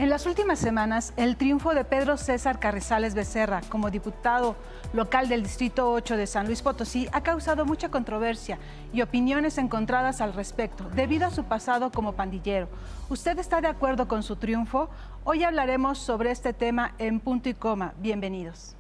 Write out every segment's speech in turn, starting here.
En las últimas semanas, el triunfo de Pedro César Carrizales Becerra como diputado local del Distrito 8 de San Luis Potosí ha causado mucha controversia y opiniones encontradas al respecto, debido a su pasado como pandillero. ¿Usted está de acuerdo con su triunfo? Hoy hablaremos sobre este tema en Punto y Coma. Bienvenidos.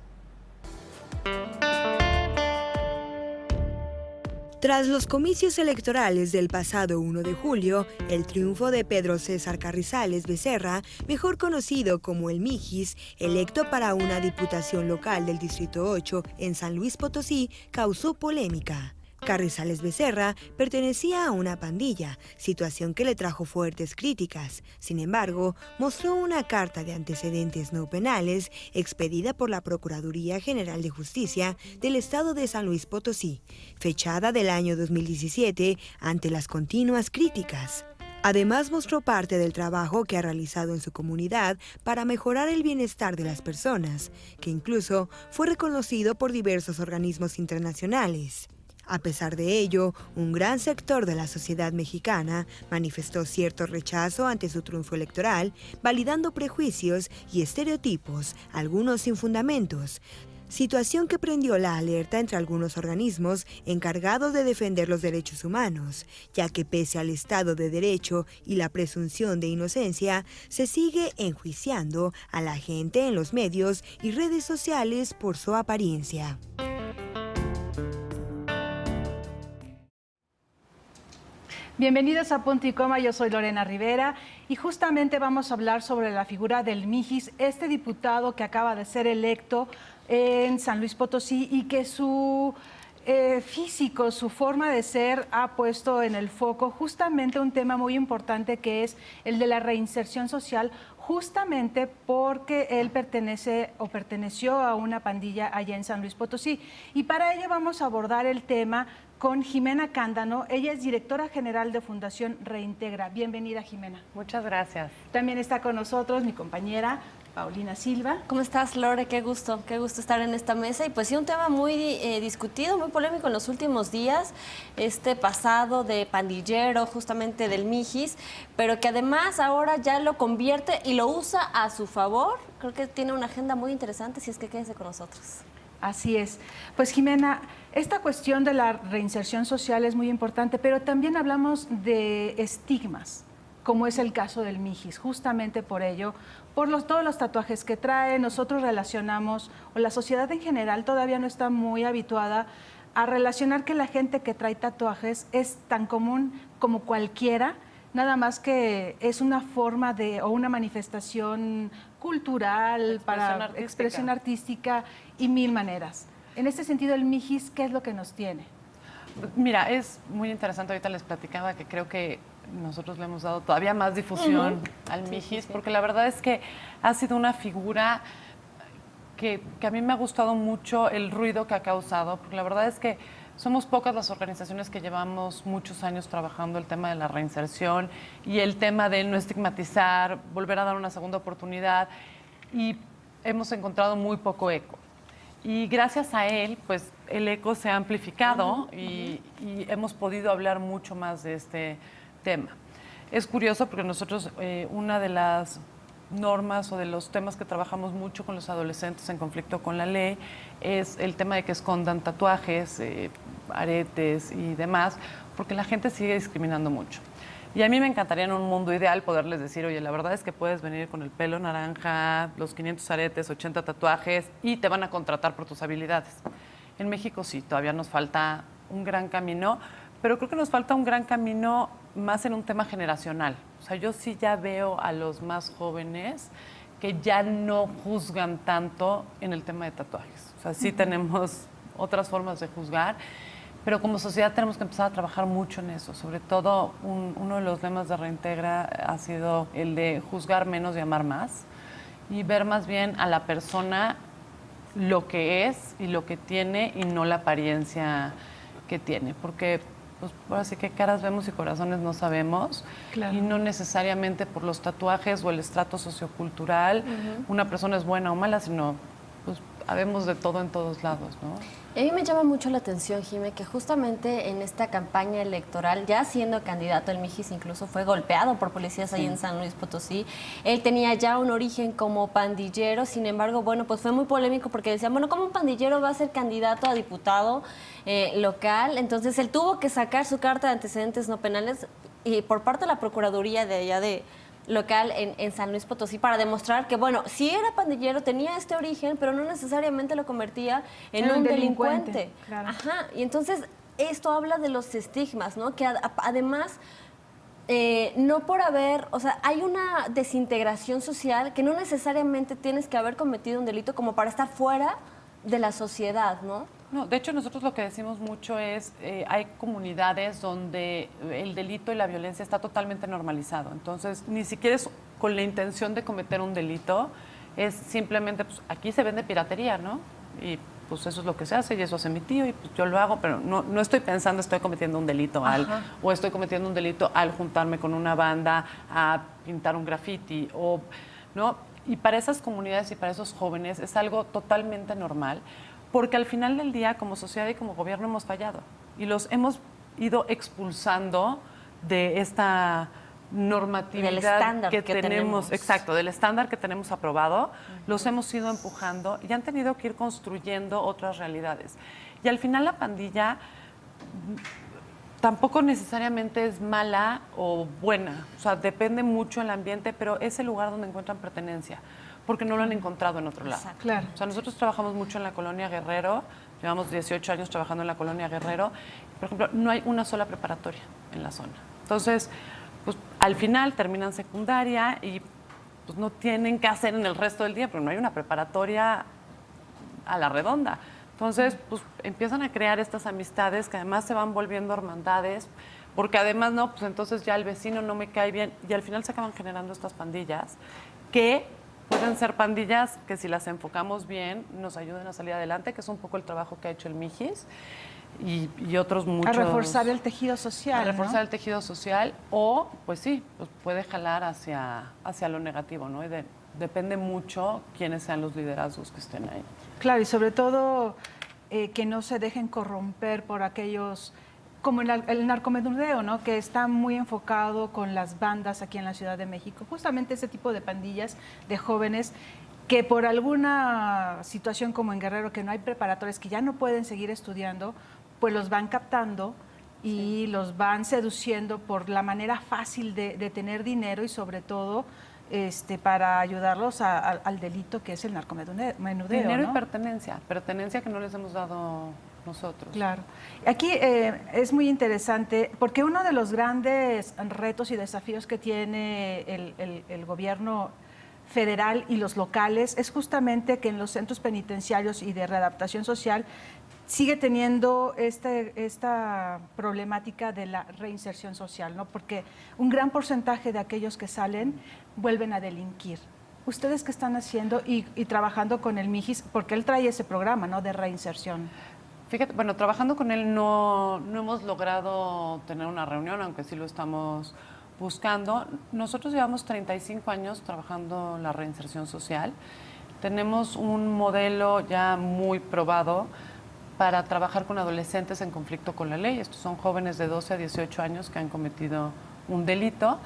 Tras los comicios electorales del pasado 1 de julio, el triunfo de Pedro César Carrizales Becerra, mejor conocido como el Mijis, electo para una diputación local del Distrito 8 en San Luis Potosí, causó polémica. Carrizales Becerra pertenecía a una pandilla, situación que le trajo fuertes críticas. Sin embargo, mostró una carta de antecedentes no penales expedida por la Procuraduría General de Justicia del Estado de San Luis Potosí, fechada del año 2017, ante las continuas críticas. Además, mostró parte del trabajo que ha realizado en su comunidad para mejorar el bienestar de las personas, que incluso fue reconocido por diversos organismos internacionales. A pesar de ello, un gran sector de la sociedad mexicana manifestó cierto rechazo ante su triunfo electoral, validando prejuicios y estereotipos, algunos sin fundamentos, situación que prendió la alerta entre algunos organismos encargados de defender los derechos humanos, ya que pese al Estado de Derecho y la presunción de inocencia, se sigue enjuiciando a la gente en los medios y redes sociales por su apariencia. Bienvenidos a Punto y Coma, yo soy Lorena Rivera y justamente vamos a hablar sobre la figura del Mijis, este diputado que acaba de ser electo en San Luis Potosí y que su físico, su forma de ser ha puesto en el foco justamente un tema muy importante que es el de la reinserción social, justamente porque él perteneció a una pandilla allá en San Luis Potosí. Y para ello vamos a abordar el tema con Jimena Cándano. Ella es directora general de Fundación Reintegra. Bienvenida, Jimena. Muchas gracias. También está con nosotros mi compañera Paulina Silva. ¿Cómo estás, Lore? Qué gusto estar en esta mesa. Y pues sí, un tema muy discutido, muy polémico en los últimos días, este pasado de pandillero, justamente del Mijis, pero que además ahora ya lo convierte y lo usa a su favor. Creo que tiene una agenda muy interesante, si es que quédese con nosotros. Así es. Pues Jimena, esta cuestión de la reinserción social es muy importante, pero también hablamos de estigmas, como es el caso del Mijis. Justamente por ello, por todos los tatuajes que trae, nosotros relacionamos, o la sociedad en general todavía no está muy habituada a relacionar que la gente que trae tatuajes es tan común como cualquiera, nada más que es una forma o una manifestación cultural, expresión artística y mil maneras. En este sentido, el Mijis, ¿qué es lo que nos tiene? Mira, es muy interesante, ahorita les platicaba que creo que nosotros le hemos dado todavía más difusión al Mijis, porque la verdad es que ha sido una figura que a mí me ha gustado mucho el ruido que ha causado, porque la verdad es que somos pocas las organizaciones que llevamos muchos años trabajando el tema de la reinserción y el tema de no estigmatizar, volver a dar una segunda oportunidad, y hemos encontrado muy poco eco. Y gracias a él, pues el eco se ha amplificado y hemos podido hablar mucho más de este tema. Es curioso porque nosotros, una de las normas o de los temas que trabajamos mucho con los adolescentes en conflicto con la ley es el tema de que escondan tatuajes, aretes y demás, porque la gente sigue discriminando mucho. Y a mí me encantaría en un mundo ideal poderles decir, oye, la verdad es que puedes venir con el pelo naranja, los 500 aretes, 80 tatuajes y te van a contratar por tus habilidades. En México sí, todavía nos falta un gran camino, pero creo que nos falta un gran camino más en un tema generacional. O sea, yo sí ya veo a los más jóvenes que ya no juzgan tanto en el tema de tatuajes. O sea, sí tenemos otras formas de juzgar, pero como sociedad tenemos que empezar a trabajar mucho en eso. Sobre todo, uno de los lemas de Reintegra ha sido el de juzgar menos y amar más, y ver más bien a la persona lo que es y lo que tiene y no la apariencia que tiene. Porque pues ahora sí que caras vemos y corazones no sabemos. Claro. Y no necesariamente por los tatuajes o el estrato sociocultural una persona es buena o mala, sino pues habemos de todo en todos lados, ¿no? A mí me llama mucho la atención, Jimé, que justamente en esta campaña electoral, ya siendo candidato, el Mijis incluso fue golpeado por policías ahí en San Luis Potosí. Él tenía ya un origen como pandillero, sin embargo, bueno, pues fue muy polémico porque decían, bueno, ¿cómo un pandillero va a ser candidato a diputado local? Entonces él tuvo que sacar su carta de antecedentes no penales y por parte de la Procuraduría de allá de local en San Luis Potosí para demostrar que, bueno, sí era pandillero, tenía este origen, pero no necesariamente lo convertía en un delincuente. Claro. Ajá, y entonces esto habla de los estigmas, ¿no? Que además, no por haber, o sea, hay una desintegración social que no necesariamente tienes que haber cometido un delito como para estar fuera de la sociedad, ¿no? No, de hecho, nosotros lo que decimos mucho es, hay comunidades donde el delito y la violencia está totalmente normalizado. Entonces, ni siquiera es con la intención de cometer un delito, es simplemente, pues aquí se vende piratería, ¿no? Y pues eso es lo que se hace y eso hace mi tío y pues yo lo hago, pero no estoy pensando estoy cometiendo un delito o estoy cometiendo un delito al juntarme con una banda a pintar un graffiti o, ¿no? Y para esas comunidades y para esos jóvenes es algo totalmente normal. Porque al final del día, como sociedad y como gobierno, hemos fallado y los hemos ido expulsando de esta normatividad del estándar que tenemos. Exacto, del estándar que tenemos aprobado, los hemos ido empujando y han tenido que ir construyendo otras realidades. Y al final la pandilla tampoco necesariamente es mala o buena, o sea, depende mucho el ambiente, pero es el lugar donde encuentran pertenencia, porque no lo han encontrado en otro lado. Exacto. Claro. O sea, nosotros trabajamos mucho en la colonia Guerrero, llevamos 18 años trabajando en la colonia Guerrero. Por ejemplo, no hay una sola preparatoria en la zona. Entonces, pues al final terminan secundaria y pues no tienen qué hacer en el resto del día, porque no hay una preparatoria a la redonda. Entonces, pues empiezan a crear estas amistades que además se van volviendo hermandades, porque además, no, pues entonces ya el vecino no me cae bien y al final se acaban generando estas pandillas que pueden ser pandillas que si las enfocamos bien nos ayuden a salir adelante, que es un poco el trabajo que ha hecho el Mijis y otros muchos. A reforzar el tejido social. A reforzar ¿no? el tejido social o, pues sí, pues puede jalar hacia lo negativo, ¿no? Y depende mucho quiénes sean los liderazgos que estén ahí. Claro, y sobre todo que no se dejen corromper por aquellos, como el narcomenudeo, ¿no? Que está muy enfocado con las bandas aquí en la Ciudad de México. Justamente ese tipo de pandillas de jóvenes que por alguna situación como en Guerrero, que no hay preparatorias, que ya no pueden seguir estudiando, pues los van captando y los van seduciendo por la manera fácil de tener dinero y sobre todo para ayudarlos al delito que es el narcomenudeo. Dinero ¿no? y pertenencia que no les hemos dado nosotros. Claro. Aquí es muy interesante porque uno de los grandes retos y desafíos que tiene el gobierno federal y los locales es justamente que en los centros penitenciarios y de readaptación social sigue teniendo esta problemática de la reinserción social, ¿no? Porque un gran porcentaje de aquellos que salen vuelven a delinquir. ¿Ustedes qué están haciendo y trabajando con el Mijis? Porque él trae ese programa, ¿no? De reinserción. Fíjate, bueno, trabajando con él no hemos logrado tener una reunión, aunque sí lo estamos buscando. Nosotros llevamos 35 años trabajando en la reinserción social. Tenemos un modelo ya muy probado para trabajar con adolescentes en conflicto con la ley. Estos son jóvenes de 12 a 18 años que han cometido un delito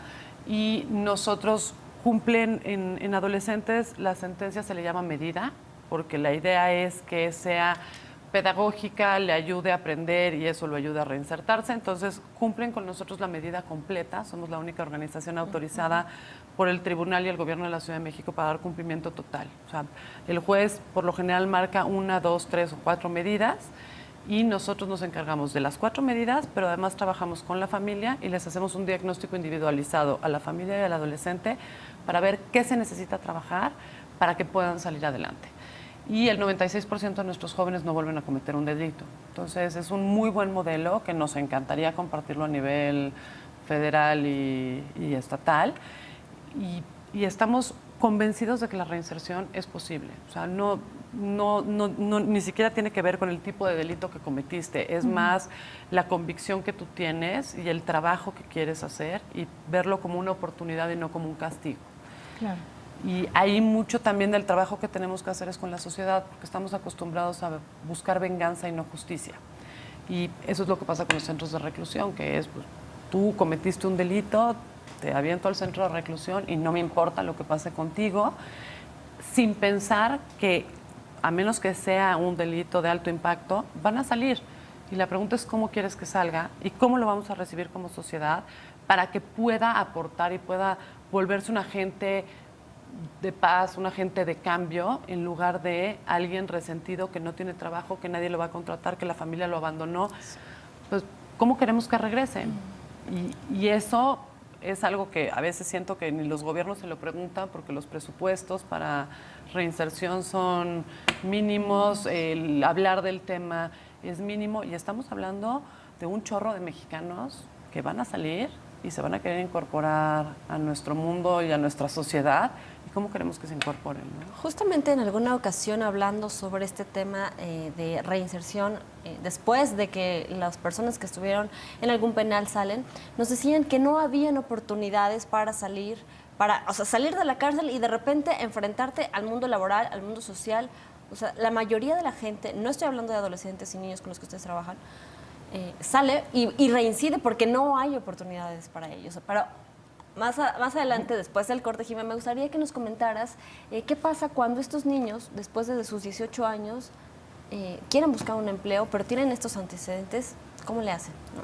y nosotros cumplen en adolescentes, la sentencia se le llama medida, porque la idea es que sea pedagógica, le ayude a aprender y eso lo ayuda a reinsertarse. Entonces, cumplen con nosotros la medida completa. Somos la única organización autorizada por el Tribunal y el Gobierno de la Ciudad de México para dar cumplimiento total. O sea, el juez por lo general marca 1, 2, 3 o 4 medidas y nosotros nos encargamos de las 4 medidas, pero además trabajamos con la familia y les hacemos un diagnóstico individualizado a la familia y al adolescente para ver qué se necesita trabajar para que puedan salir adelante. Y el 96% de nuestros jóvenes no vuelven a cometer un delito. Entonces, es un muy buen modelo que nos encantaría compartirlo a nivel federal y estatal. Y estamos convencidos de que la reinserción es posible. O sea, ni siquiera tiene que ver con el tipo de delito que cometiste. Es más la convicción que tú tienes y el trabajo que quieres hacer y verlo como una oportunidad y no como un castigo. Claro. Y ahí mucho también del trabajo que tenemos que hacer es con la sociedad, porque estamos acostumbrados a buscar venganza y no justicia. Y eso es lo que pasa con los centros de reclusión, que es, pues, tú cometiste un delito, te aviento al centro de reclusión y no me importa lo que pase contigo, sin pensar que, a menos que sea un delito de alto impacto, van a salir. Y la pregunta es cómo quieres que salga y cómo lo vamos a recibir como sociedad para que pueda aportar y pueda volverse un agente de paz, un agente de cambio, en lugar de alguien resentido que no tiene trabajo, que nadie lo va a contratar, que la familia lo abandonó. Pues, ¿cómo queremos que regresen? Y eso es algo que a veces siento que ni los gobiernos se lo preguntan, porque los presupuestos para reinserción son mínimos, el hablar del tema es mínimo, y estamos hablando de un chorro de mexicanos que van a salir y se van a querer incorporar a nuestro mundo y a nuestra sociedad. ¿Y cómo queremos que se incorporen, no? Justamente en alguna ocasión hablando sobre este tema de reinserción, después de que las personas que estuvieron en algún penal salen, nos decían que no habían oportunidades para salir, salir de la cárcel y de repente enfrentarte al mundo laboral, al mundo social. O sea, la mayoría de la gente, no estoy hablando de adolescentes y niños con los que ustedes trabajan, sale y reincide porque no hay oportunidades para ellos. Pero más adelante, después del corte, Jimena, me gustaría que nos comentaras qué pasa cuando estos niños, después de sus 18 años, quieren buscar un empleo, pero tienen estos antecedentes. ¿Cómo le hacen? ¿No?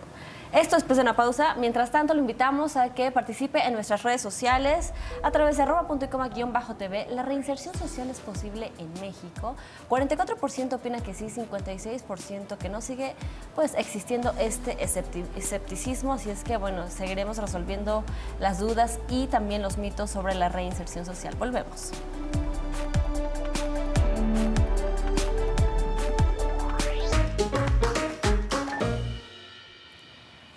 Esto después de una pausa. Mientras tanto, lo invitamos a que participe en nuestras redes sociales a través de @puntoycoma_tv. La reinserción social es posible en México. 44% opina que sí, 56% que no. Sigue pues existiendo este escepticismo, así es que bueno, seguiremos resolviendo las dudas y también los mitos sobre la reinserción social. Volvemos.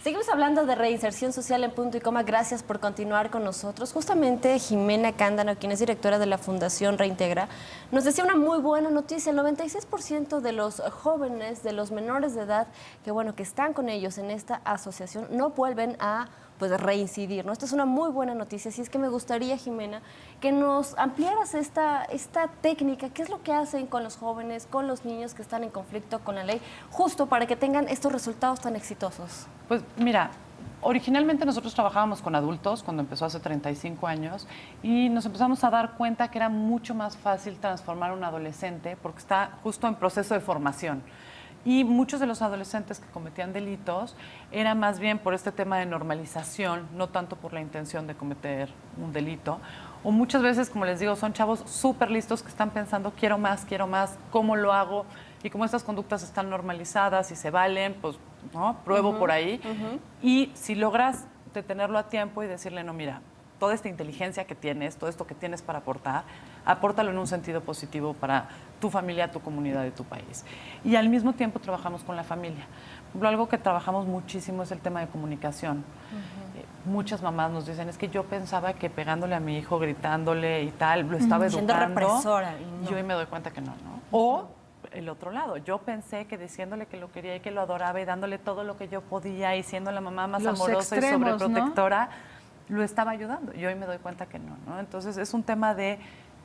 Seguimos hablando de reinserción social en Punto y Coma. Gracias por continuar con nosotros. Justamente Jimena Cándano, quien es directora de la Fundación Reintegra, nos decía una muy buena noticia. El 96% de los jóvenes, de los menores de edad, que están con ellos en esta asociación, no vuelven a reincidir, ¿no? Esta es una muy buena noticia. Así es que me gustaría, Jimena, que nos ampliaras esta técnica. ¿Qué es lo que hacen con los jóvenes, con los niños que están en conflicto con la ley, justo para que tengan estos resultados tan exitosos? Pues mira, originalmente nosotros trabajábamos con adultos cuando empezó hace 35 años y nos empezamos a dar cuenta que era mucho más fácil transformar a un adolescente porque está justo en proceso de formación. Y muchos de los adolescentes que cometían delitos era más bien por este tema de normalización, no tanto por la intención de cometer un delito. O muchas veces, como les digo, son chavos súper listos que están pensando, quiero más, ¿cómo lo hago? Y como estas conductas están normalizadas y se valen, pues, ¿no? Pruebo por ahí. Y si logras detenerlo a tiempo y decirle, no, mira, toda esta inteligencia que tienes, todo esto que tienes para aportar, apórtalo en un sentido positivo para tu familia, tu comunidad y tu país. Y al mismo tiempo trabajamos con la familia. Por ejemplo, algo que trabajamos muchísimo es el tema de comunicación. Muchas mamás nos dicen, es que yo pensaba que pegándole a mi hijo, gritándole y tal, lo estaba educando. Siendo represora. Y hoy me doy cuenta que no, ¿no? O el otro lado, yo pensé que diciéndole que lo quería y que lo adoraba y dándole todo lo que yo podía y siendo la mamá más amorosa y sobreprotectora, ¿no? Lo estaba ayudando. Y hoy me doy cuenta que no, ¿no? Entonces es un tema de,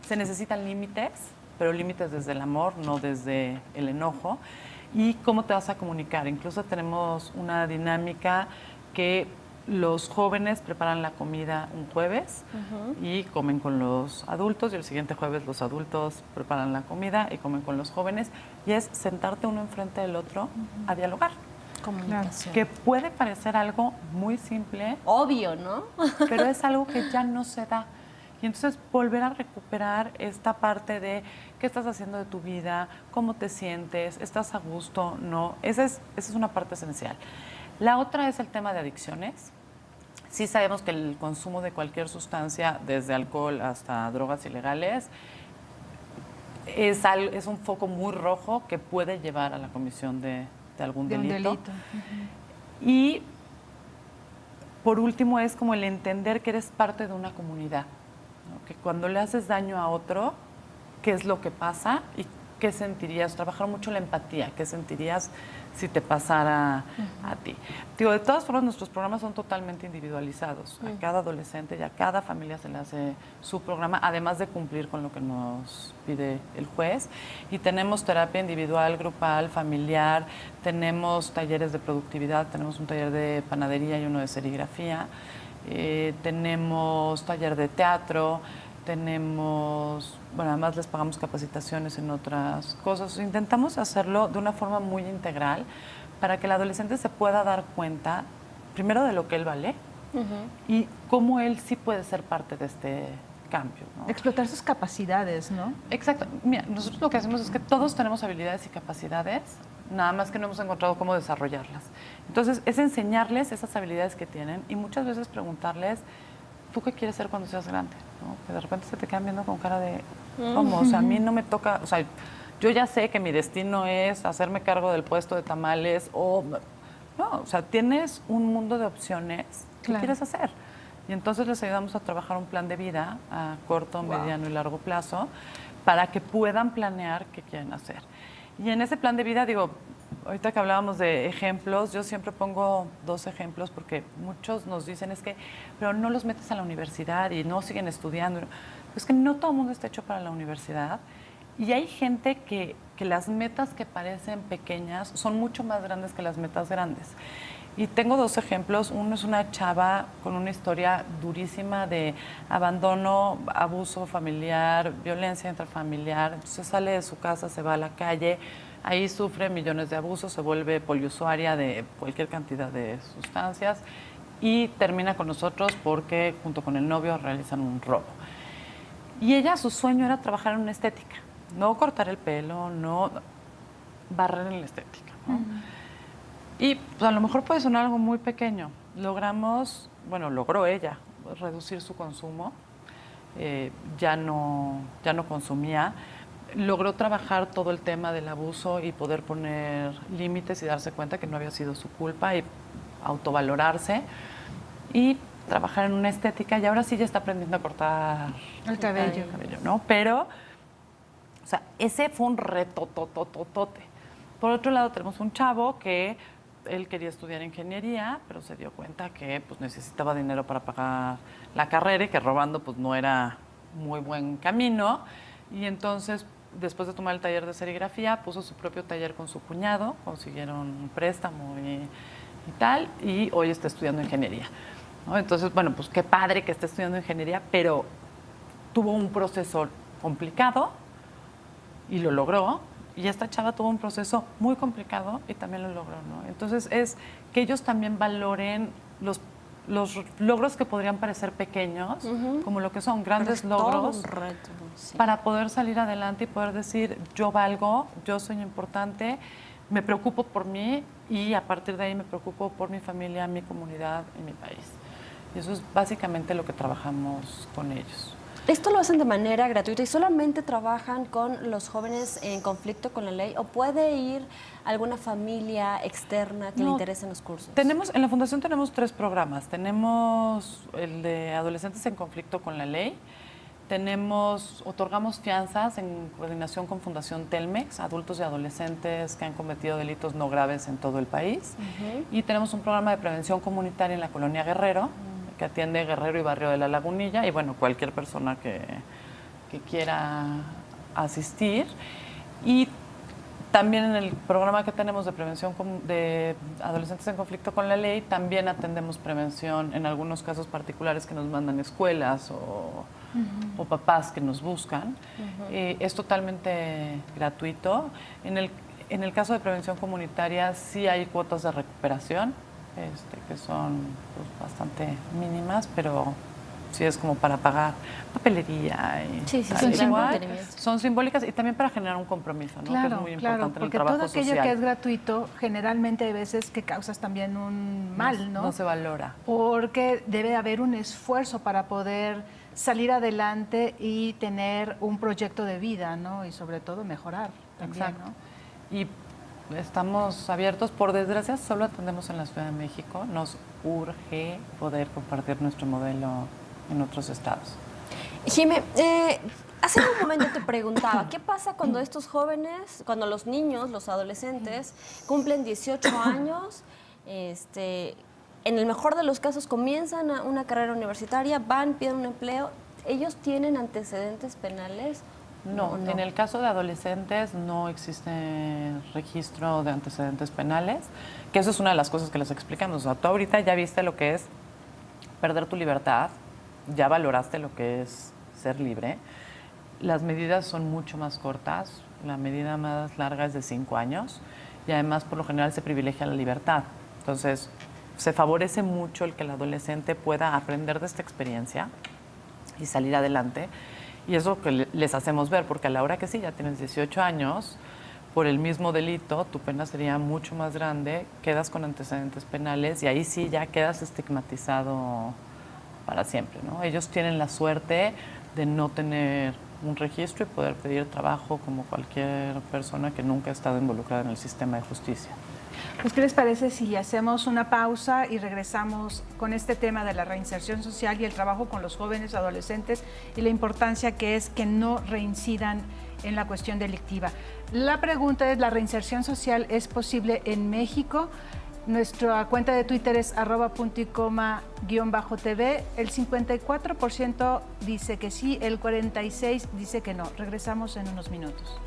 se necesitan límites, pero límites desde el amor, no desde el enojo. ¿Y cómo te vas a comunicar? Incluso tenemos una dinámica que los jóvenes preparan la comida un jueves y comen con los adultos, y el siguiente jueves los adultos preparan la comida y comen con los jóvenes, y es sentarte uno enfrente del otro a dialogar. Comunicación. Que puede parecer algo muy simple. Obvio, ¿no? Pero es algo que ya no se da. Y entonces volver a recuperar esta parte de qué estás haciendo de tu vida, cómo te sientes, estás a gusto, no. Esa es una parte esencial. La otra es el tema de adicciones. Sí sabemos que el consumo de cualquier sustancia, desde alcohol hasta drogas ilegales, es un foco muy rojo que puede llevar a la comisión de algún delito. Y por último es como el entender que eres parte de una comunidad, ¿no? Que cuando le haces daño a otro, qué es lo que pasa y qué sentirías, trabajar mucho la empatía, qué sentirías si te pasara a ti. Digo, de todas formas, nuestros programas son totalmente individualizados. A cada adolescente y a cada familia se le hace su programa, además de cumplir con lo que nos pide el juez. Y tenemos terapia individual, grupal, familiar, tenemos talleres de productividad, tenemos un taller de panadería y uno de serigrafía, tenemos taller de teatro, tenemos, bueno, además les pagamos capacitaciones en otras cosas. Intentamos hacerlo de una forma muy integral para que el adolescente se pueda dar cuenta, primero, de lo que él vale y cómo él sí puede ser parte de este cambio, ¿no? Explotar sus capacidades, ¿no? Exacto. Mira, nosotros lo que hacemos es que todos tenemos habilidades y capacidades, nada más que no hemos encontrado cómo desarrollarlas. Entonces, es enseñarles esas habilidades que tienen y muchas veces preguntarles, ¿tú qué quieres ser cuando seas grande? ¿No? Que de repente se te quedan viendo con cara de, ¿cómo? O sea, a mí no me toca, o sea, yo ya sé que mi destino es hacerme cargo del puesto de tamales o... No, o sea, tienes un mundo de opciones que Claro. quieres hacer. Y entonces les ayudamos a trabajar un plan de vida a corto, mediano y largo plazo para que puedan planear qué quieren hacer. Y en ese plan de vida, digo, ahorita que hablábamos de ejemplos, yo siempre pongo 2 ejemplos porque muchos nos dicen es que, pero no los metes a la universidad y no siguen estudiando. Es que no todo el mundo está hecho para la universidad y hay gente que las metas que parecen pequeñas son mucho más grandes que las metas grandes. Y tengo 2 ejemplos. Uno es una chava con una historia durísima de abandono, abuso familiar, violencia intrafamiliar. Entonces sale de su casa, se va a la calle, ahí sufre millones de abusos, se vuelve poliusuaria de cualquier cantidad de sustancias y termina con nosotros porque junto con el novio realizan un robo. Y ella, su sueño era trabajar en una estética, no cortar el pelo, no barrer en la estética, ¿no? Y pues, a lo mejor puede sonar algo muy pequeño. Logró ella reducir su consumo, ya no consumía, logró trabajar todo el tema del abuso y poder poner límites y darse cuenta que no había sido su culpa y autovalorarse y trabajar en una estética y ahora sí ya está aprendiendo a cortar El cabello. ¿no? Pero, o sea, ese fue un reto totototote. Por otro lado, tenemos un chavo que él quería estudiar ingeniería, pero se dio cuenta que pues, necesitaba dinero para pagar la carrera y que robando pues, no era muy buen camino. Y entonces, después de tomar el taller de serigrafía, puso su propio taller con su cuñado, consiguieron un préstamo y tal, y hoy está estudiando ingeniería, ¿no? Entonces, bueno, pues qué padre que esté estudiando ingeniería, pero tuvo un proceso complicado y lo logró. Y esta chava tuvo un proceso muy complicado y también lo logró, ¿no? Entonces es que ellos también valoren los logros que podrían parecer pequeños, como lo que son grandes logros, un reto, sí. para poder salir adelante y poder decir, yo valgo, yo soy importante, me preocupo por mí y a partir de ahí me preocupo por mi familia, mi comunidad y mi país. Y eso es básicamente lo que trabajamos con ellos. ¿Esto lo hacen de manera gratuita y solamente trabajan con los jóvenes en conflicto con la ley o puede ir alguna familia externa que le interesen los cursos? En la Fundación tenemos 3 programas. Tenemos el de adolescentes en conflicto con la ley. Otorgamos fianzas en coordinación con Fundación Telmex, adultos y adolescentes que han cometido delitos no graves en todo el país. Y tenemos un programa de prevención comunitaria en la Colonia Guerrero, que atiende Guerrero y Barrio de la Lagunilla, y bueno, cualquier persona que quiera asistir. Y también en el programa que tenemos de prevención de adolescentes en conflicto con la ley, también atendemos prevención en algunos casos particulares que nos mandan escuelas o papás que nos buscan. Es totalmente gratuito. En el caso de prevención comunitaria sí hay cuotas de recuperación, que son pues, bastante mínimas, pero sí es como para pagar papelería y Sí, sí, tal, sí, igual. claro. Son simbólicas y también para generar un compromiso, ¿no? Que es muy importante en el porque trabajo todo aquello social. que es gratuito, generalmente hay veces que causas también un mal, ¿no? No se valora. Porque debe haber un esfuerzo para poder salir adelante y tener un proyecto de vida, ¿no? Y sobre todo mejorar también, Exacto. ¿no? Y estamos abiertos, por desgracia, solo atendemos en la Ciudad de México. Nos urge poder compartir nuestro modelo en otros estados. Jime, Hace un momento te preguntaba, ¿qué pasa cuando estos jóvenes, cuando los niños, los adolescentes, cumplen 18 años, en el mejor de los casos comienzan una carrera universitaria, van, piden un empleo, ¿ellos tienen antecedentes penales? No, en el caso de adolescentes no existe registro de antecedentes penales, que eso es una de las cosas que les explicamos. O sea, tú ahorita ya viste lo que es perder tu libertad, ya valoraste lo que es ser libre. Las medidas son mucho más cortas, la medida más larga es de 5 años y además por lo general se privilegia la libertad. Entonces, se favorece mucho el que el adolescente pueda aprender de esta experiencia y salir adelante. Y eso que les hacemos ver, porque a la hora que sí, ya tienes 18 años, por el mismo delito, tu pena sería mucho más grande, quedas con antecedentes penales y ahí sí ya quedas estigmatizado para siempre, ¿no? Ellos tienen la suerte de no tener un registro y poder pedir trabajo como cualquier persona que nunca ha estado involucrada en el sistema de justicia. Pues, ¿qué les parece si hacemos una pausa y regresamos con este tema de la reinserción social y el trabajo con los jóvenes adolescentes y la importancia que es que no reincidan en la cuestión delictiva? La pregunta es, ¿la reinserción social es posible en México? Nuestra cuenta de Twitter es @puntoycoma_TV. El 54% dice que sí, el 46% dice que no. Regresamos en unos minutos.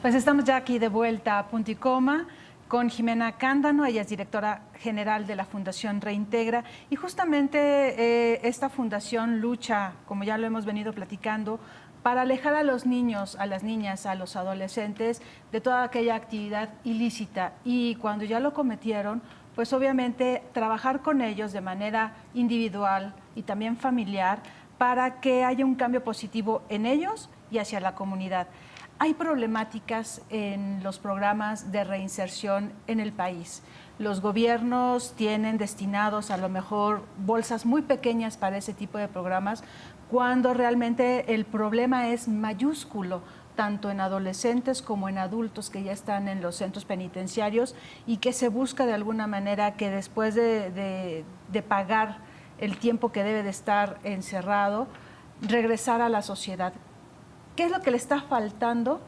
Pues estamos ya aquí de vuelta a Punto y Coma con Jimena Cándano, ella es directora general de la Fundación Reintegra y justamente esta fundación lucha, como ya lo hemos venido platicando, para alejar a los niños, a las niñas, a los adolescentes de toda aquella actividad ilícita y cuando ya lo cometieron, pues obviamente trabajar con ellos de manera individual y también familiar para que haya un cambio positivo en ellos y hacia la comunidad. Hay problemáticas en los programas de reinserción en el país. Los gobiernos tienen destinados a lo mejor bolsas muy pequeñas para ese tipo de programas, cuando realmente el problema es mayúsculo, tanto en adolescentes como en adultos que ya están en los centros penitenciarios y que se busca de alguna manera que después de pagar el tiempo que debe de estar encerrado, regresar a la sociedad. ¿Qué es lo que le está faltando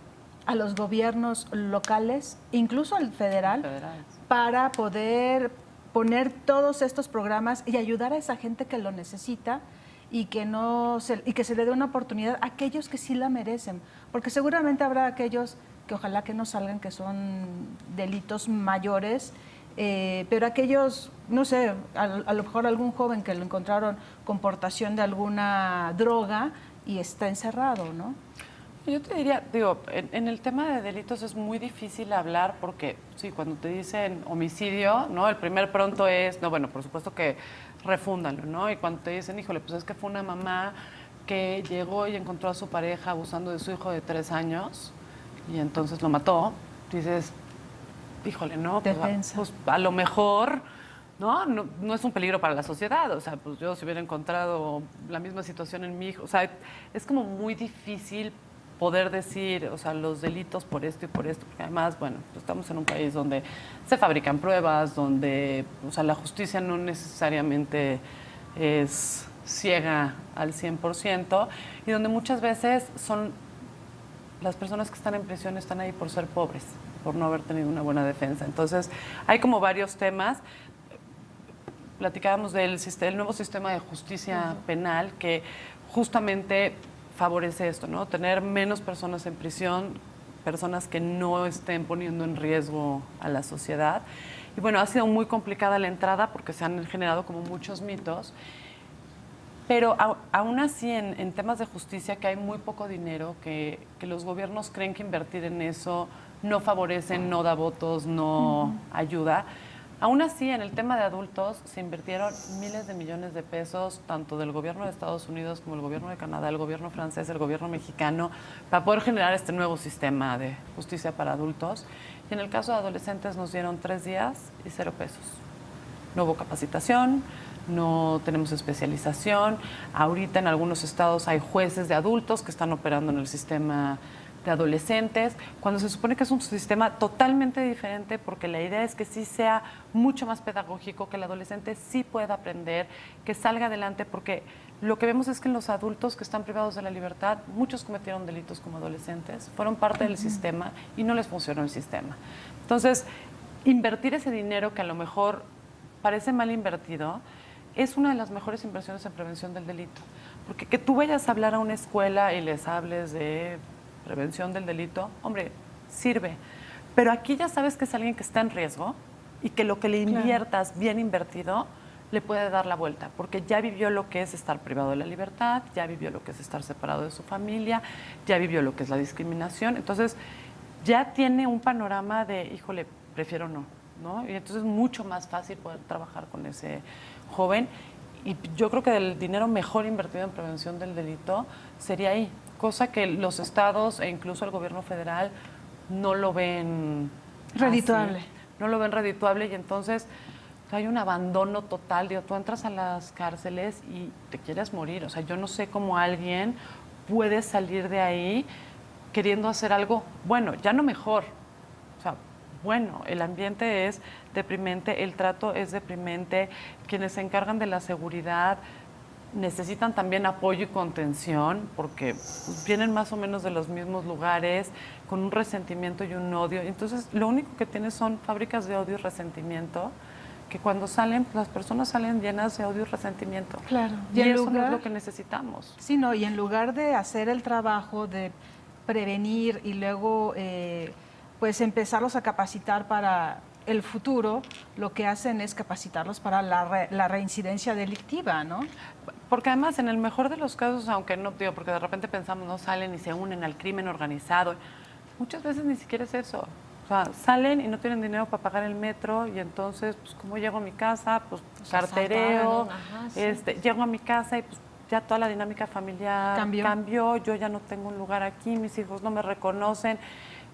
a los gobiernos locales, incluso al federal, para poder poner todos estos programas y ayudar a esa gente que lo necesita y que se le dé una oportunidad a aquellos que sí la merecen? Porque seguramente habrá aquellos que ojalá que no salgan, que son delitos mayores, pero aquellos, no sé, a lo mejor algún joven que lo encontraron con portación de alguna droga y está encerrado, ¿no? Yo te diría, digo, en el tema de delitos es muy difícil hablar porque, sí, cuando te dicen homicidio, ¿no? El primer pronto es, no, bueno, por supuesto que refúndanlo, ¿no? Y cuando te dicen, híjole, pues es que fue una mamá que llegó y encontró a su pareja abusando de su hijo de 3 años y entonces lo mató, dices, híjole, ¿no? Pues a lo mejor... No es un peligro para la sociedad, o sea, pues yo si hubiera encontrado la misma situación en mi hijo, o sea, es como muy difícil poder decir, o sea, los delitos por esto y por esto, porque además, bueno, pues estamos en un país donde se fabrican pruebas, donde, o sea, la justicia no necesariamente es ciega al 100% y donde muchas veces son las personas que están en prisión están ahí por ser pobres, por no haber tenido una buena defensa. Entonces, hay como varios temas. Platicábamos del nuevo sistema de justicia penal que justamente favorece esto, ¿no? Tener menos personas en prisión, personas que no estén poniendo en riesgo a la sociedad. Y bueno, ha sido muy complicada la entrada porque se han generado como muchos mitos, pero aún así en temas de justicia que hay muy poco dinero, que los gobiernos creen que invertir en eso no favorece, no da votos, no ayuda. Aún así, en el tema de adultos se invirtieron miles de millones de pesos, tanto del gobierno de Estados Unidos como el gobierno de Canadá, el gobierno francés, el gobierno mexicano, para poder generar este nuevo sistema de justicia para adultos. Y en el caso de adolescentes nos dieron 3 días y 0 pesos. No hubo capacitación, no tenemos especialización. Ahorita en algunos estados hay jueces de adultos que están operando en el sistema de adolescentes, cuando se supone que es un sistema totalmente diferente, porque la idea es que sí sea mucho más pedagógico, que el adolescente sí pueda aprender, que salga adelante, porque lo que vemos es que en los adultos que están privados de la libertad, muchos cometieron delitos como adolescentes, fueron parte del sistema y no les funcionó el sistema. Entonces, invertir ese dinero que a lo mejor parece mal invertido, es una de las mejores inversiones en prevención del delito. Porque que tú vayas a hablar a una escuela y les hables de prevención del delito, hombre, sirve. Pero aquí ya sabes que es alguien que está en riesgo y que lo que le inviertas bien invertido le puede dar la vuelta, porque ya vivió lo que es estar privado de la libertad, ya vivió lo que es estar separado de su familia, ya vivió lo que es la discriminación. Entonces, ya tiene un panorama de, híjole, prefiero no, ¿no? Y entonces es mucho más fácil poder trabajar con ese joven. Y yo creo que el dinero mejor invertido en prevención del delito sería ahí, cosa que los estados e incluso el gobierno federal no lo ven redituable. así, no lo ven redituable, y entonces hay un abandono total. Digo, tú entras a las cárceles y te quieres morir. O sea, yo no sé cómo alguien puede salir de ahí queriendo hacer algo bueno, ya no mejor. O sea, bueno, el ambiente es deprimente, el trato es deprimente, quienes se encargan de la seguridad necesitan también apoyo y contención, porque pues, vienen más o menos de los mismos lugares, con un resentimiento y un odio. Entonces, lo único que tienes son fábricas de odio y resentimiento, que cuando salen, pues, las personas salen llenas de odio y resentimiento. Claro. Y eso no es lo que necesitamos. Sí, no, y en lugar de hacer el trabajo de prevenir y luego pues empezarlos a capacitar para el futuro, lo que hacen es capacitarlos para la reincidencia delictiva, ¿no? Porque además, en el mejor de los casos, aunque no, digo, porque de repente pensamos, no salen y se unen al crimen organizado, muchas veces ni siquiera es eso. O sea, salen y no tienen dinero para pagar el metro, y entonces, pues, ¿cómo llego a mi casa? Pues, cartereo, llego a mi casa y pues ya toda la dinámica familiar cambió, yo ya no tengo un lugar aquí, mis hijos no me reconocen,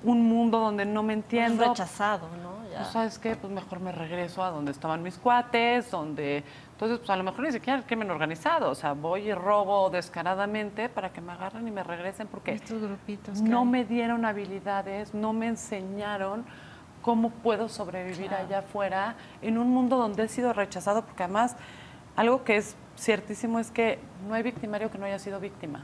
un mundo donde no me entiendo. Rechazado, ¿no? Ya. Pues, ¿sabes qué? Pues mejor me regreso a donde estaban mis cuates, donde... Entonces, pues a lo mejor ni siquiera el crimen organizado, o sea, voy y robo descaradamente para que me agarren y me regresen, porque estos grupitos no me dieron habilidades, no me enseñaron cómo puedo sobrevivir allá afuera en un mundo donde he sido rechazado, porque además algo que es ciertísimo es que no hay victimario que no haya sido víctima.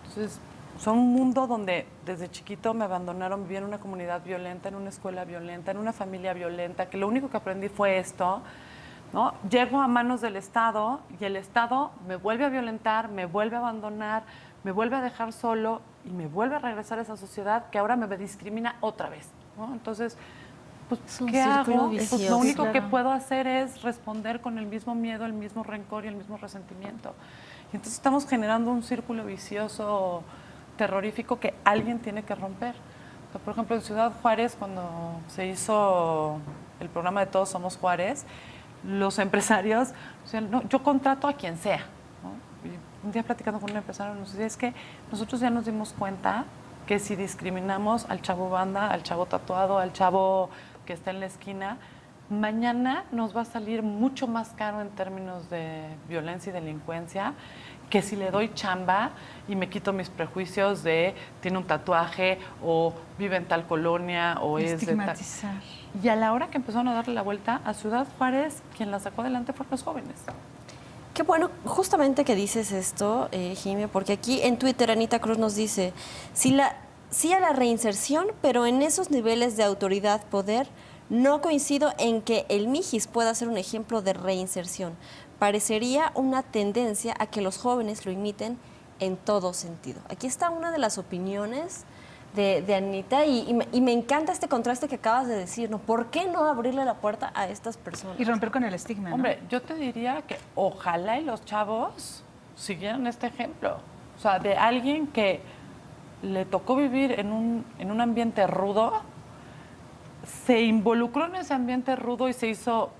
Entonces, son un mundo donde desde chiquito me abandonaron, viví en una comunidad violenta, en una escuela violenta, en una familia violenta, que lo único que aprendí fue esto, ¿no? Llego a manos del Estado y el Estado me vuelve a violentar, me vuelve a abandonar, me vuelve a dejar solo y me vuelve a regresar a esa sociedad que ahora me discrimina otra vez, ¿no? Entonces, pues, ¿qué hago? Pues lo único que puedo hacer es responder con el mismo miedo, el mismo rencor y el mismo resentimiento. Y entonces estamos generando un círculo vicioso terrorífico que alguien tiene que romper. O sea, por ejemplo, en Ciudad Juárez, cuando se hizo el programa de Todos Somos Juárez, los empresarios decían, no, yo contrato a quien sea, ¿no? Y un día platicando con un empresario nos decía, es que nosotros ya nos dimos cuenta que si discriminamos al chavo banda, al chavo tatuado, al chavo que está en la esquina, mañana nos va a salir mucho más caro en términos de violencia y delincuencia que si le doy chamba y me quito mis prejuicios de tiene un tatuaje o vive en tal colonia o es de tal. Y a la hora que empezaron a darle la vuelta a Ciudad Juárez, quien la sacó adelante fueron los jóvenes. Qué bueno, justamente que dices esto, Jimé, porque aquí en Twitter Anita Cruz nos dice, sí a la reinserción, pero en esos niveles de autoridad, poder, no coincido en que el Mijis pueda ser un ejemplo de reinserción. Parecería una tendencia a que los jóvenes lo imiten en todo sentido. Aquí está una de las opiniones de Anita y me encanta este contraste que acabas de decir, ¿no? ¿Por qué no abrirle la puerta a estas personas? Y romper con el estigma, ¿no? Hombre, yo te diría que ojalá y los chavos siguieran este ejemplo. O sea, de alguien que le tocó vivir en un ambiente rudo, se involucró en ese ambiente rudo y se hizo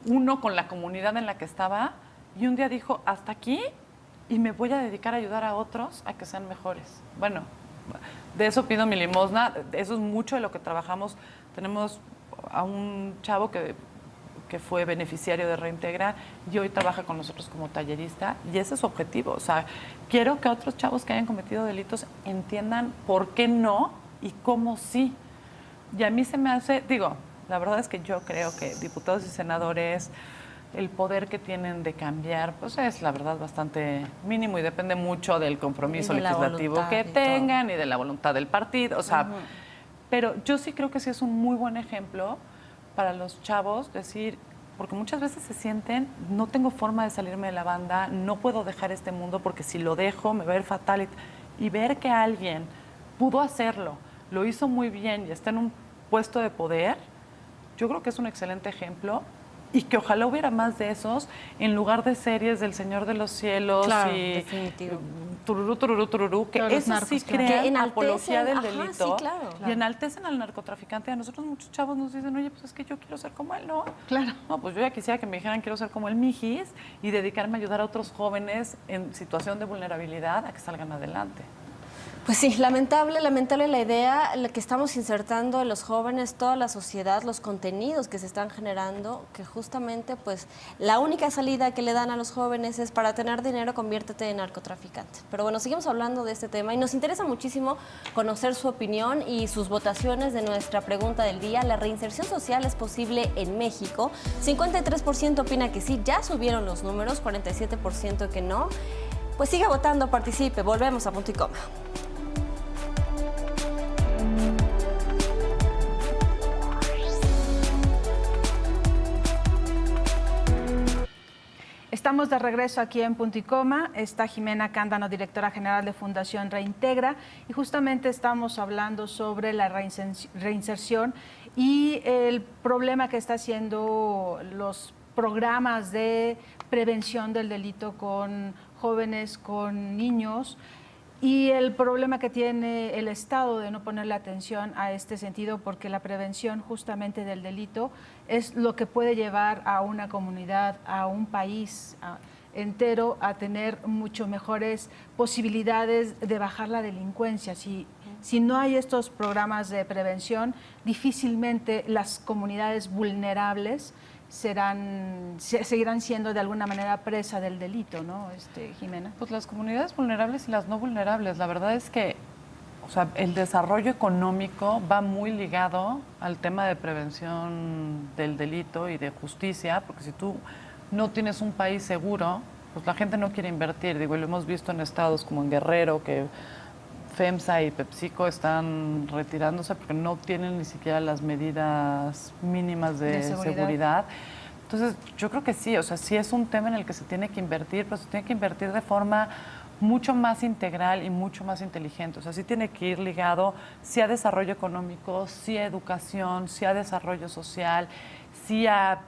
uno con la comunidad en la que estaba, y un día dijo, hasta aquí, y me voy a dedicar a ayudar a otros a que sean mejores. Bueno, de eso pido mi limosna, eso es mucho de lo que trabajamos. Tenemos a un chavo que que fue beneficiario de Reintegra y hoy trabaja con nosotros como tallerista y ese es su objetivo. O sea, quiero que otros chavos que hayan cometido delitos entiendan por qué no y cómo sí. Y a mí se me hace, digo, la verdad es que yo creo que diputados y senadores, el poder que tienen de cambiar, pues es la verdad bastante mínimo y depende mucho del compromiso Y de la legislativo voluntad que y todo. tengan y de la voluntad del partido. O sea, pero yo sí creo que sí es un muy buen ejemplo para los chavos decir, porque muchas veces se sienten, no tengo forma de salirme de la banda, no puedo dejar este mundo porque si lo dejo me va a ir fatal. Y ver que alguien pudo hacerlo, lo hizo muy bien y está en un puesto de poder, yo creo que es un excelente ejemplo y que ojalá hubiera más de esos en lugar de series del Señor de los Cielos Claro, y definitivo. tururú, que Todos los eso narcos, sí claro. crean Que enaltecen, apología del ajá, delito sí, claro. y enaltecen al narcotraficante. A nosotros muchos chavos nos dicen, oye, pues es que yo quiero ser como él, ¿no? Claro. No, pues yo ya quisiera que me dijeran quiero ser como el Mijis y dedicarme a ayudar a otros jóvenes en situación de vulnerabilidad a que salgan adelante. Pues sí, lamentable la idea la que estamos insertando en los jóvenes, toda la sociedad, los contenidos que se están generando, que justamente pues la única salida que le dan a los jóvenes es para tener dinero, conviértete en narcotraficante. Pero bueno, seguimos hablando de este tema y nos interesa muchísimo conocer su opinión y sus votaciones de nuestra pregunta del día. ¿La reinserción social es posible en México? 53% opina que sí, ya subieron los números, 47% que no. Pues siga votando, participe, volvemos a Punto y Coma. Estamos de regreso aquí en Punto y Coma. Está Jimena Cándano, directora general de Fundación Reintegra, y justamente estamos hablando sobre la reinserción y el problema que está haciendo los programas de prevención del delito con jóvenes, con niños, y el problema que tiene el Estado de no ponerle atención a este sentido, porque la prevención justamente del delito es lo que puede llevar a una comunidad, a un país entero a tener mucho mejores posibilidades de bajar la delincuencia. Si no hay estos programas de prevención, difícilmente las comunidades vulnerables seguirán siendo de alguna manera presa del delito, ¿no, Jimena? Pues las comunidades vulnerables y las no vulnerables, la verdad es que, o sea, el desarrollo económico va muy ligado al tema de prevención del delito y de justicia, porque si tú no tienes un país seguro, pues la gente no quiere invertir. Digo, y lo hemos visto en estados como en Guerrero, que FEMSA y PepsiCo están retirándose porque no tienen ni siquiera las medidas mínimas de seguridad. Entonces, yo creo que sí, o sea, sí es un tema en el que se tiene que invertir, pero se tiene que invertir de forma mucho más integral y mucho más inteligente. O sea, sí tiene que ir ligado, sí a desarrollo económico, sí a educación, sí a desarrollo social, sí a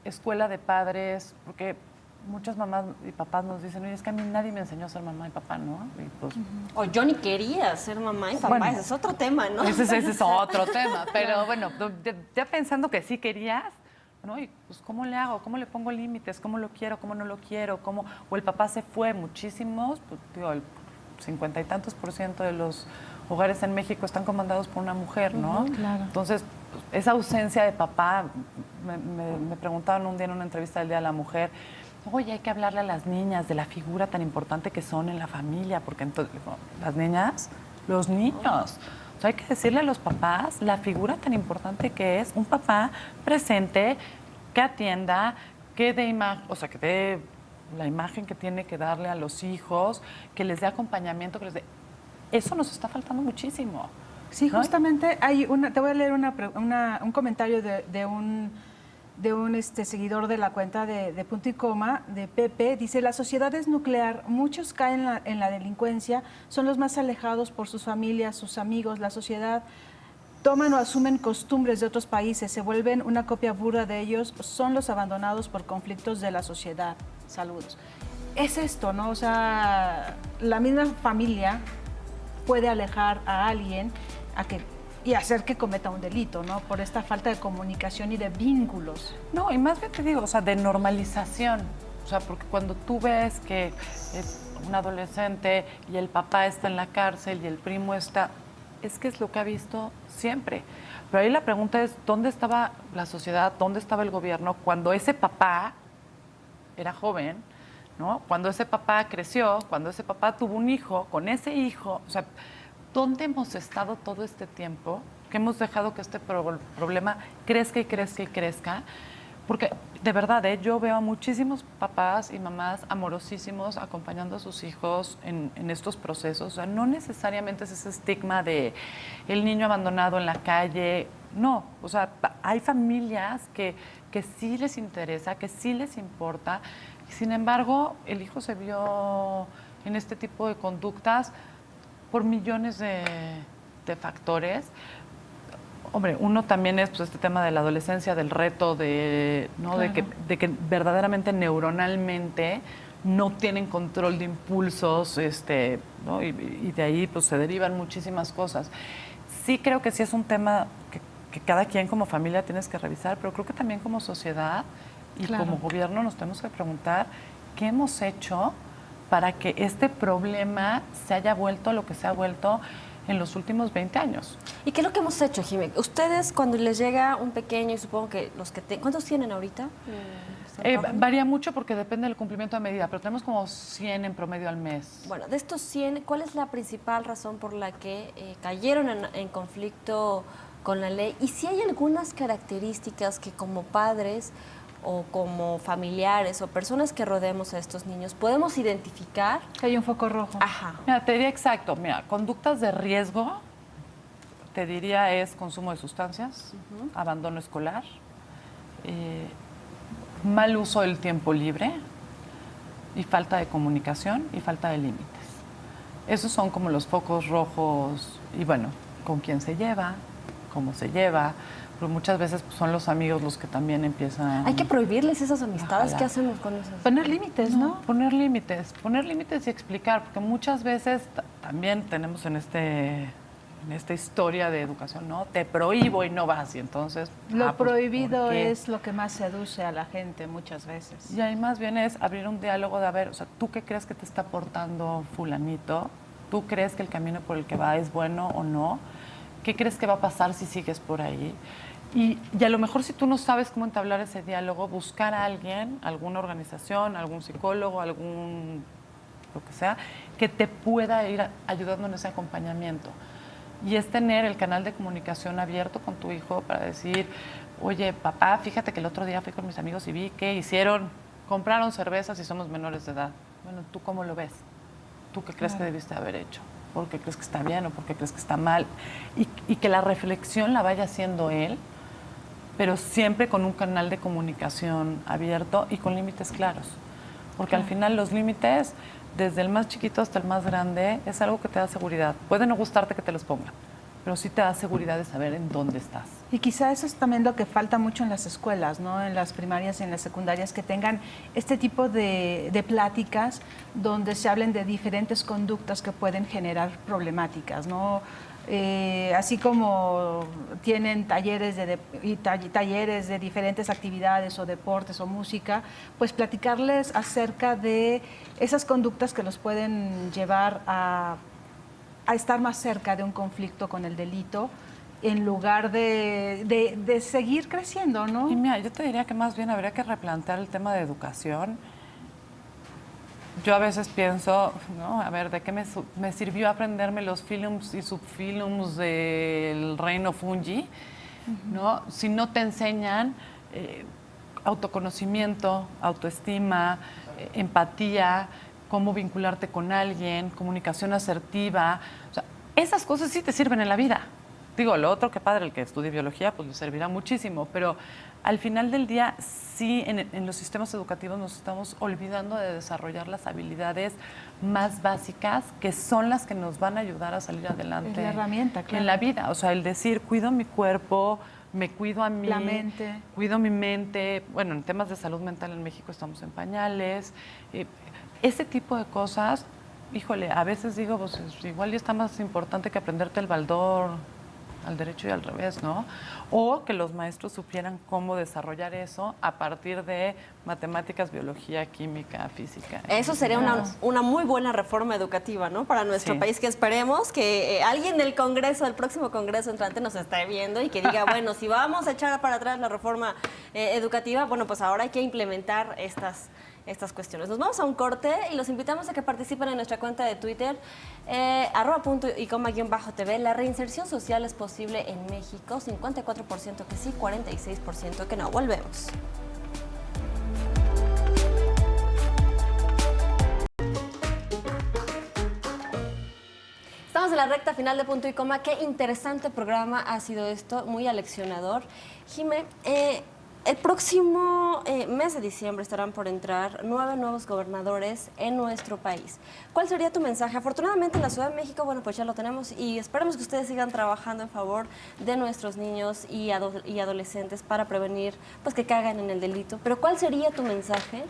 escuela de padres, porque muchas mamás y papás nos dicen, oye, es que a mí nadie me enseñó a ser mamá y papá, ¿no? Y pues, O yo ni quería ser mamá y papá, Bueno, ese es otro tema, ¿no? ese es otro tema, pero bueno, ya pensando que sí querías, ¿no? Y pues, ¿cómo le hago? ¿Cómo le pongo límites? ¿Cómo lo quiero? ¿Cómo no lo quiero? ¿Cómo? O el papá se fue, muchísimos, pues, digo, el 50 y tantos % de los hogares en México están comandados por una mujer, ¿no? Claro. Entonces, pues, esa ausencia de papá, me preguntaban un día en una entrevista del Día de la Mujer, oye, hay que hablarle a las niñas de la figura tan importante que son en la familia, porque entonces, las niñas, los niños. O sea, hay que decirle a los papás la figura tan importante que es un papá presente, que atienda, que dé o sea, que dé la imagen que tiene que darle a los hijos, que les dé acompañamiento, que les dé... Eso nos está faltando muchísimo. Sí, ¿no? justamente te voy a leer un comentario de un seguidor de la cuenta de Punto y Coma, de Pepe. Dice, la sociedad es nuclear, muchos caen en la delincuencia, son los más alejados por sus familias, sus amigos, la sociedad. Toman o asumen costumbres de otros países, se vuelven una copia burda de ellos, son los abandonados por conflictos de la sociedad. Saludos. Es esto, ¿no? O sea, la misma familia puede alejar a alguien y hacer que cometa un delito, ¿no? Por esta falta de comunicación y de vínculos. No, y más bien te digo, o sea, de normalización. O sea, porque cuando tú ves que es un adolescente y el papá está en la cárcel y el primo está... es que es lo que ha visto siempre. Pero ahí la pregunta es, ¿dónde estaba la sociedad, dónde estaba el gobierno cuando ese papá era joven, ¿no? Cuando ese papá creció, cuando ese papá tuvo un hijo, con ese hijo, o sea, ¿dónde hemos estado todo este tiempo? Que hemos dejado que este problema crezca y crezca y crezca. Porque de verdad, yo veo a muchísimos papás y mamás amorosísimos acompañando a sus hijos en estos procesos. O sea, no necesariamente es ese estigma de el niño abandonado en la calle. No, o sea, hay familias que sí les interesa, que sí les importa. Sin embargo, el hijo se vio en este tipo de conductas por millones de factores. Hombre, uno también es pues, este tema de la adolescencia, del reto, ¿no? Claro. de que verdaderamente neuronalmente no tienen control de impulsos, ¿no? Y de ahí pues, se derivan muchísimas cosas. Sí creo que sí es un tema que cada quien como familia tienes que revisar, pero creo que también como sociedad y Claro. como gobierno nos tenemos que preguntar qué hemos hecho para que este problema se haya vuelto lo que se ha vuelto en los últimos 20 años. ¿Y qué es lo que hemos hecho, Jimé? Ustedes, cuando les llega un pequeño, y supongo que los que... ¿Cuántos tienen ahorita? Varía mucho porque depende del cumplimiento de medida, pero tenemos como 100 en promedio al mes. Bueno, de estos 100, ¿cuál es la principal razón por la que cayeron en conflicto con la ley? Y si hay algunas características que como padres o como familiares o personas que rodeemos a estos niños podemos identificar. Que hay un foco rojo. Ajá. Mira, te diría exacto, mira, conductas de riesgo, te diría es consumo de sustancias, abandono escolar, mal uso del tiempo libre y falta de comunicación y falta de límites. Esos son como los focos rojos y bueno, con quién se lleva, cómo se lleva, pero muchas veces pues, son los amigos los que también empiezan... Hay que prohibirles esas amistades. Ojalá. ¿Qué hacemos con esas? Poner límites, ¿no? Poner límites y explicar, porque muchas veces también tenemos en esta historia de educación, ¿no? Te prohíbo y no vas, y entonces... Lo pues, prohibido ¿por qué? es lo que más seduce a la gente muchas veces. Y ahí más bien es abrir un diálogo de, a ver, o sea, ¿tú qué crees que te está aportando fulanito? ¿Tú crees que el camino por el que va es bueno o no? ¿Qué crees que va a pasar si sigues por ahí? Y a lo mejor si tú no sabes cómo entablar ese diálogo, buscar a alguien, alguna organización, algún psicólogo, algún lo que sea, que te pueda ir ayudando en ese acompañamiento. Y es tener el canal de comunicación abierto con tu hijo para decir, oye, papá, fíjate que el otro día fui con mis amigos y vi que hicieron, compraron cervezas y somos menores de edad. Bueno, ¿tú cómo lo ves? ¿Tú qué crees que debiste haber hecho? ¿Por qué crees que está bien o por qué crees que está mal? Y que la reflexión la vaya haciendo él, pero siempre con un canal de comunicación abierto y con límites claros. Porque al final los límites, desde el más chiquito hasta el más grande, es algo que te da seguridad. Puede no gustarte que te los pongan, pero sí te da seguridad de saber en dónde estás. Y quizá eso es también lo que falta mucho en las escuelas, ¿no? En las primarias y en las secundarias, que tengan este tipo de pláticas donde se hablen de diferentes conductas que pueden generar problemáticas, ¿no? Así como tienen talleres talleres de diferentes actividades o deportes o música, pues platicarles acerca de esas conductas que los pueden llevar a estar más cerca de un conflicto con el delito, en lugar de seguir creciendo, ¿no? Y mira, yo te diría que más bien habría que replantear el tema de educación. Yo a veces pienso, ¿no? A ver, ¿de qué me sirvió aprenderme los films y subfilms del reino Fungi? ¿No? Si no te enseñan autoconocimiento, autoestima, empatía, cómo vincularte con alguien, comunicación asertiva. O sea, esas cosas sí te sirven en la vida. Digo, lo otro, que padre, el que estudie biología, pues le servirá muchísimo, pero al final del día, sí, en los sistemas educativos nos estamos olvidando de desarrollar las habilidades más básicas, que son las que nos van a ayudar a salir adelante. Es la herramienta, claro. En la vida, o sea, el decir, cuido mi cuerpo, me cuido a mí. La mente. Cuido mi mente. Bueno, en temas de salud mental en México estamos en pañales. Ese tipo de cosas, híjole, a veces digo, pues igual ya está más importante que aprenderte el baldor al derecho y al revés, ¿no? O que los maestros supieran cómo desarrollar eso a partir de matemáticas, biología, química, física. Eso sería una muy buena reforma educativa, ¿no? Para nuestro país, que esperemos que alguien del Congreso, del próximo Congreso entrante, nos esté viendo y que diga, bueno, si vamos a echar para atrás la reforma educativa, bueno, pues ahora hay que implementar estas cuestiones. Nos vamos a un corte y los invitamos a que participen en nuestra cuenta de Twitter, @puntoycoma_tv. La reinserción social es posible en México, 54% que sí, 46% que no. Volvemos. Estamos en la recta final de Punto y Coma. Qué interesante programa ha sido esto, muy aleccionador. Jimé, el próximo mes de diciembre estarán por entrar 9 nuevos gobernadores en nuestro país. ¿Cuál sería tu mensaje? Afortunadamente en la Ciudad de México, bueno, pues ya lo tenemos y esperamos que ustedes sigan trabajando en favor de nuestros niños y adolescentes para prevenir pues que caigan en el delito. Pero ¿cuál sería tu mensaje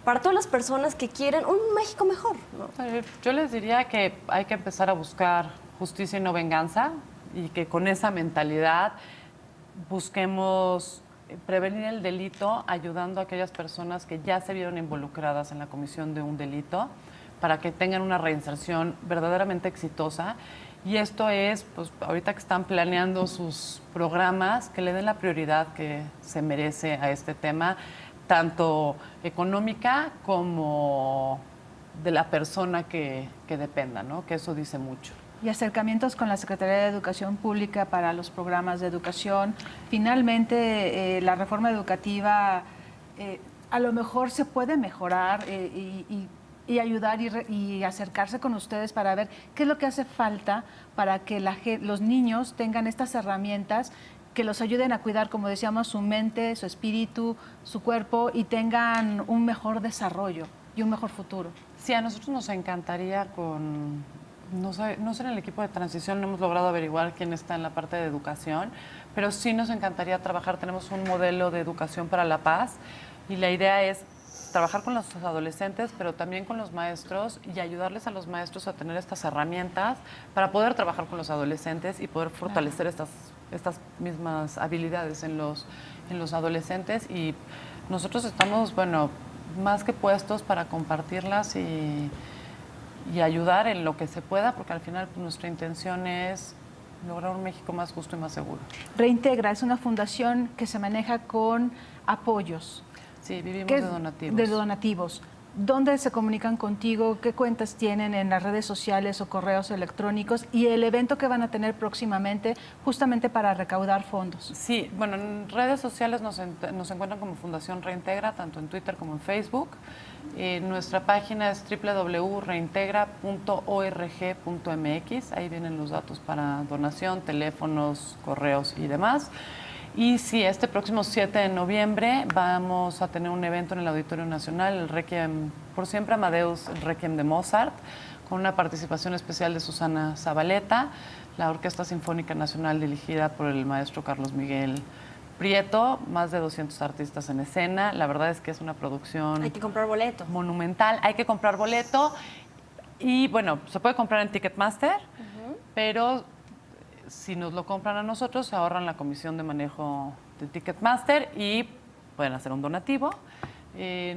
para todas las personas que quieren un México mejor, ¿no? Yo les diría que hay que empezar a buscar justicia y no venganza, y que con esa mentalidad busquemos prevenir el delito ayudando a aquellas personas que ya se vieron involucradas en la comisión de un delito para que tengan una reinserción verdaderamente exitosa. Y esto es, pues ahorita que están planeando sus programas, que le den la prioridad que se merece a este tema, tanto económica como de la persona que dependa, ¿no? Que eso dice mucho. Y acercamientos con la Secretaría de Educación Pública para los programas de educación. Finalmente, la reforma educativa a lo mejor se puede mejorar y ayudar y acercarse con ustedes para ver qué es lo que hace falta para que los niños tengan estas herramientas que los ayuden a cuidar, como decíamos, su mente, su espíritu, su cuerpo y tengan un mejor desarrollo y un mejor futuro. Sí, a nosotros nos encantaría no sé en el equipo de transición, no hemos logrado averiguar quién está en la parte de educación, pero sí nos encantaría trabajar, tenemos un modelo de educación para la paz y la idea es trabajar con los adolescentes, pero también con los maestros y ayudarles a los maestros a tener estas herramientas para poder trabajar con los adolescentes y poder fortalecer estas mismas habilidades en los adolescentes. Y nosotros estamos, bueno, más que puestos para compartirlas y ayudar en lo que se pueda, porque al final pues, nuestra intención es lograr un México más justo y más seguro. Reintegra es una fundación que se maneja con apoyos. Sí, vivimos de donativos. De donativos. ¿Dónde se comunican contigo? ¿Qué cuentas tienen en las redes sociales o correos electrónicos? Y el evento que van a tener próximamente justamente para recaudar fondos. Sí, bueno, en redes sociales nos encuentran como Fundación Reintegra, tanto en Twitter como en Facebook. Nuestra página es www.reintegra.org.mx. Ahí vienen los datos para donación, teléfonos, correos y demás. Y sí, este próximo 7 de noviembre vamos a tener un evento en el Auditorio Nacional, el Requiem por Siempre Amadeus, el Requiem de Mozart, con una participación especial de Susana Zabaleta, la Orquesta Sinfónica Nacional dirigida por el maestro Carlos Miguel Prieto, más de 200 artistas en escena. La verdad es que es una producción... Hay que comprar boleto. Monumental, hay que comprar boleto y bueno, se puede comprar en Ticketmaster, pero... Si nos lo compran a nosotros, se ahorran la comisión de manejo de Ticketmaster y pueden hacer un donativo.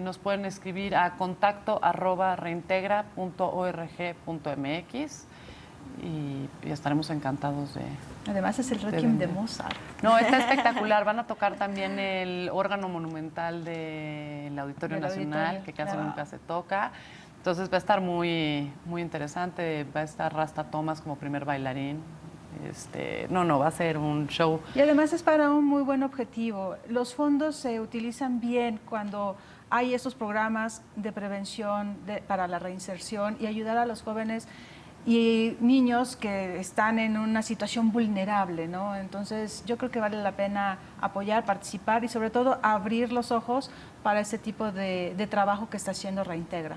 Nos pueden escribir a contacto@reintegra.org.mx y estaremos encantados de... Además es el Requiem de Mozart. No, está espectacular. Van a tocar también el órgano monumental del Auditorio Nacional, que casi nunca se toca. Entonces va a estar muy, muy interesante. Va a estar Rasta Thomas como primer bailarín. Va a ser un show. Y además es para un muy buen objetivo. Los fondos se utilizan bien cuando hay estos programas de prevención para la reinserción y ayudar a los jóvenes y niños que están en una situación vulnerable, ¿no? Entonces yo creo que vale la pena apoyar, participar y sobre todo abrir los ojos para este tipo de trabajo que está haciendo Reintegra.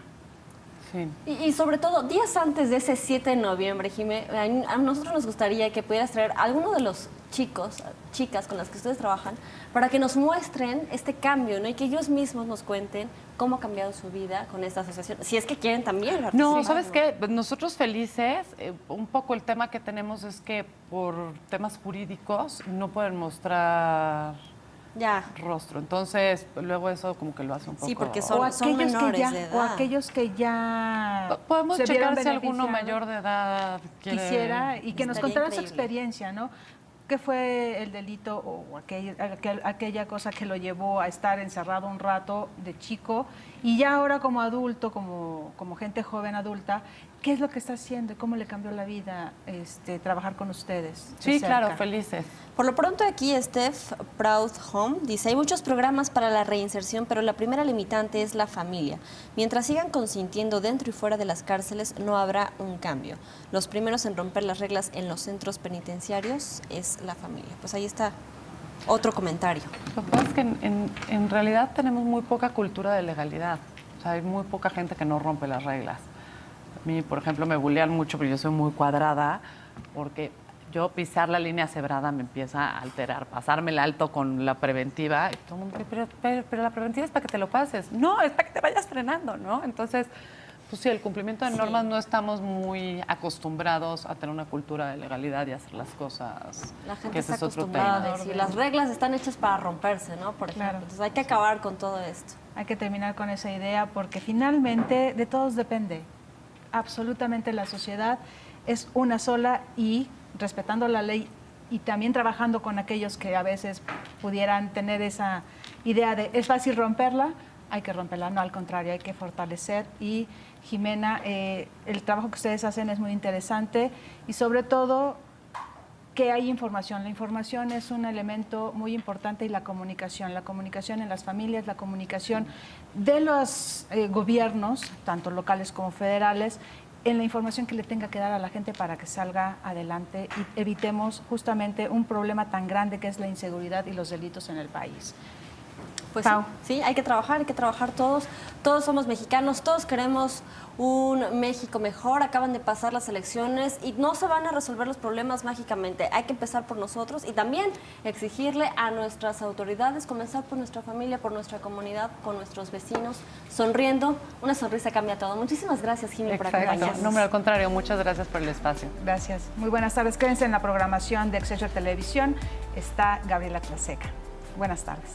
Sí. Y sobre todo, días antes de ese 7 de noviembre, Jimé, a nosotros nos gustaría que pudieras traer a alguno de los chicos, chicas con las que ustedes trabajan, para que nos muestren este cambio, ¿no? Y que ellos mismos nos cuenten cómo ha cambiado su vida con esta asociación, si es que quieren también No, participar, ¿sabes qué? Nosotros felices, un poco el tema que tenemos es que por temas jurídicos no pueden mostrar Ya. rostro. Entonces, luego eso como que lo hace un poco... Sí, porque O son aquellos que menores ya, de o edad. aquellos que ya Podemos se vieron checar si alguno beneficiados, mayor de edad quiere... quisiera y que nos Estaría contara su increíble. experiencia, ¿no? ¿Qué fue el delito o aquella cosa que lo llevó a estar encerrado un rato de chico y ya ahora como adulto, como gente joven adulta, qué es lo que está haciendo y cómo le cambió la vida trabajar con ustedes? de Sí, claro, cerca? felices. Por lo pronto aquí Steph Proud Home dice, hay muchos programas para la reinserción, pero la primera limitante es la familia. Mientras sigan consintiendo dentro y fuera de las cárceles, no habrá un cambio. Los primeros en romper las reglas en los centros penitenciarios es la familia. Pues ahí está otro comentario. Lo que pasa es que en realidad tenemos muy poca cultura de legalidad. O sea, hay muy poca gente que no rompe las reglas. A mí, por ejemplo, me bulean mucho, pero yo soy muy cuadrada, porque yo pisar la línea cebrada me empieza a alterar. Pasarme el alto con la preventiva, y todo el mundo, pero la preventiva es para que te lo pases. No, es para que te vayas frenando, ¿no? Entonces, pues sí, el cumplimiento de normas no estamos muy acostumbrados a tener una cultura de legalidad y hacer las cosas. La gente que ese está es otro acostumbrada tema. a decir, las reglas están hechas para romperse, ¿no? Por ejemplo. Claro. Entonces hay que acabar con todo esto. Hay que terminar con esa idea porque finalmente de todos depende. Absolutamente la sociedad es una sola y respetando la ley y también trabajando con aquellos que a veces pudieran tener esa idea de es fácil romperla, hay que romperla, no, al contrario, hay que fortalecer. Y Jimena, el trabajo que ustedes hacen es muy interesante y sobre todo que hay información. La información es un elemento muy importante y la comunicación en las familias, la comunicación de los gobiernos, tanto locales como federales, en la información que le tenga que dar a la gente para que salga adelante y evitemos justamente un problema tan grande que es la inseguridad y los delitos en el país. Pues Pau. sí, hay que trabajar todos. Todos somos mexicanos, todos queremos un México mejor. Acaban de pasar las elecciones y no se van a resolver los problemas mágicamente. Hay que empezar por nosotros y también exigirle a nuestras autoridades, comenzar por nuestra familia, por nuestra comunidad, con nuestros vecinos, sonriendo. Una sonrisa cambia todo. Muchísimas gracias, Jimmy, por Exacto. acompañarnos. No, al contrario, muchas gracias por el espacio. Gracias. Muy buenas tardes. Quédense en la programación de Excelsior Televisión. Está Gabriela Tlaseca. Buenas tardes.